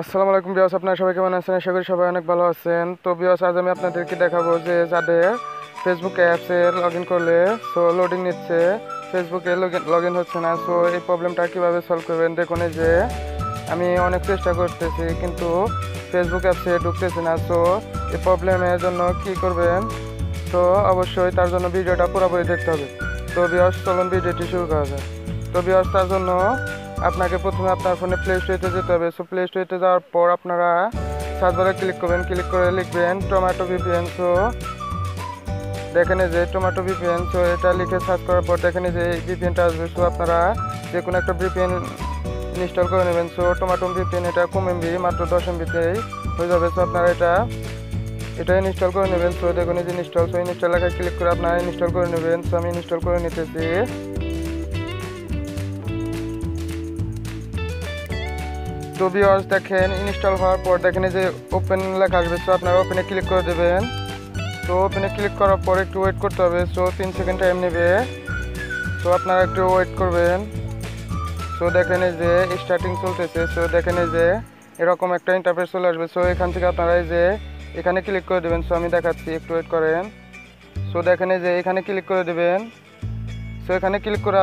আসসালামু আলাইকুম বিয়াস, আপনারা সবাই কেমন আছেন? আশা করি সবাই অনেক ভালো আছেন। তো বিয়াস, আজ আমি আপনাদেরকে দেখাবো যে যাদের ফেসবুক অ্যাপসে লগ ইন করলে লোডিং নিচ্ছে, ফেসবুকে লগ ইন হচ্ছে না। এই প্রবলেমটা কীভাবে সলভ করবেন দেখুন। এই যে আমি অনেক চেষ্টা করতেছি কিন্তু ফেসবুক অ্যাপসে ঢুকতেছি না। এই প্রবলেমের জন্য কি করবেন? অবশ্যই তার জন্য ভিডিওটা পুরোপুরি দেখতে হবে। তো বিয়াস, চলুন ভিডিওটি শুরু করা যায়। তো বিয়াস, তার জন্য আপনাকে প্রথমে আপনার ফোনে প্লে স্টোরে যেতে হবে। প্লে স্টোরে যাওয়ার পর আপনারা সার্চ বারে ক্লিক করবেন, ক্লিক করে লিখবেন টমেটো ভিপিএন। দেখেন যে টমেটো ভিপিএন, এটা লিখে সার্চ করার পর দেখেন যে এই ভিপিএনটা আসবে। আপনারা যে কোনো একটা ভিপিএন ইনস্টল করে নেবেন। টমেটো ভিপিএন এটা কম এমবি, মাত্র 10 এমবিতেই হয়ে যাবে। আপনারা এটা ইনস্টল করে নেবেন। দেখুন এই যে ইনস্টল লেখায় ক্লিক করে আপনারা ইনস্টল করে নেবেন। আমি ইনস্টল করে নিতেছি। তো ভিউয়ার্স, দেখেন ইনস্টল হওয়ার পর দেখেন যে ওপেন লেখা আসবে। আপনারা ওপেনে ক্লিক করে দেবেন। ওপেনে ক্লিক করার পর একটু ওয়েট করতে হবে। 3 সেকেন্ড টাইম নেবে। আপনারা একটু ওয়েট করবেন। দেখেন এই যে স্টার্টিং চলতেছে। দেখেন এই যে এরকম একটা ইন্টারফেস চলে আসবে। এখান থেকে আপনারা এই যে এখানে ক্লিক করে দেবেন। আমি দেখাচ্ছি, একটু ওয়েট করেন। দেখেন এই যে এখানে ক্লিক করে দেবেন। এখানে ক্লিক করে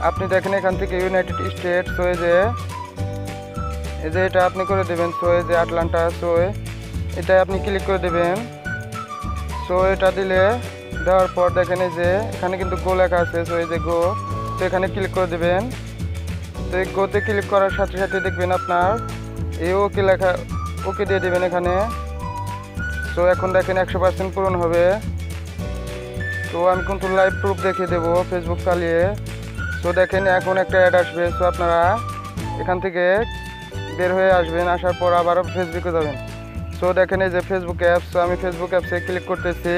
আপনি দেখেন এখান থেকে ইউনাইটেড স্টেট। এই যে এটা আপনি করে দেবেন। এই যে আটলান্টা। এটাই আপনি ক্লিক করে দেবেন। এটা দেওয়ার পর দেখেন এই যে এখানে কিন্তু গো লেখা আছে। এই যে গো, এখানে ক্লিক করে দেবেন। এই গোতে ক্লিক করার সাথে সাথে দেখবেন আপনার এই ওকে লেখা, ওকে দিয়ে দেবেন এখানে। এখন দেখেন 100% পূরণ হবে। আমি কিন্তু লাইভ প্রুফ দেখিয়ে দেবো ফেসবুক চালিয়ে। দেখেন এখন একটা অ্যাড আসবে। আপনারা এখান থেকে বের হয়ে আসবেন, আসার পর আবারও ফেসবুকে যাবেন। দেখেন এই যে ফেসবুক অ্যাপস। আমি ফেসবুক অ্যাপসে ক্লিক করতেছি।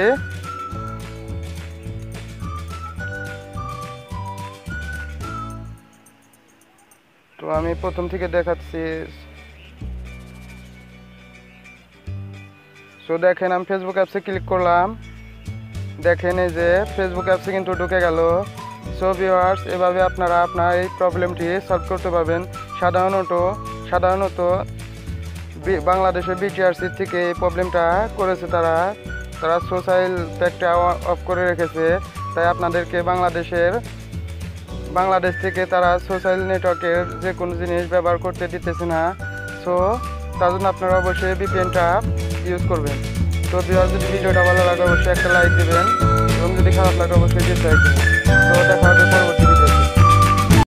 আমি প্রথম থেকে দেখাচ্ছি। দেখেন আমি ফেসবুক অ্যাপসে ক্লিক করলাম। দেখেন এই যে ফেসবুক অ্যাপসে কিন্তু ঢুকে গেল। ভিউয়ার্স, এভাবে আপনারা আপনার এই প্রবলেমটি সলভ করতে পারবেন। সাধারণত বাংলাদেশের বিটিআরসি থেকে এই প্রবলেমটা করেছে। তারা সোশ্যাল প্যাকটা অফ করে রেখেছে। তাই আপনাদেরকে বাংলাদেশ থেকে তারা সোশ্যাল নেটওয়ার্কের যে কোনো জিনিস ব্যবহার করতে দিতেছে না। তার জন্য আপনারা অবশ্যই ভিপিএনটা ইউজ করবেন। ভিউয়ার্স, যদি ভিডিওটা ভালো লাগে অবশ্যই একটা লাইক দেবেন এবং যদি খারাপ লাগে অবশ্যই ডিসলাইক দেবেন। দেখা হবে পরবর্তী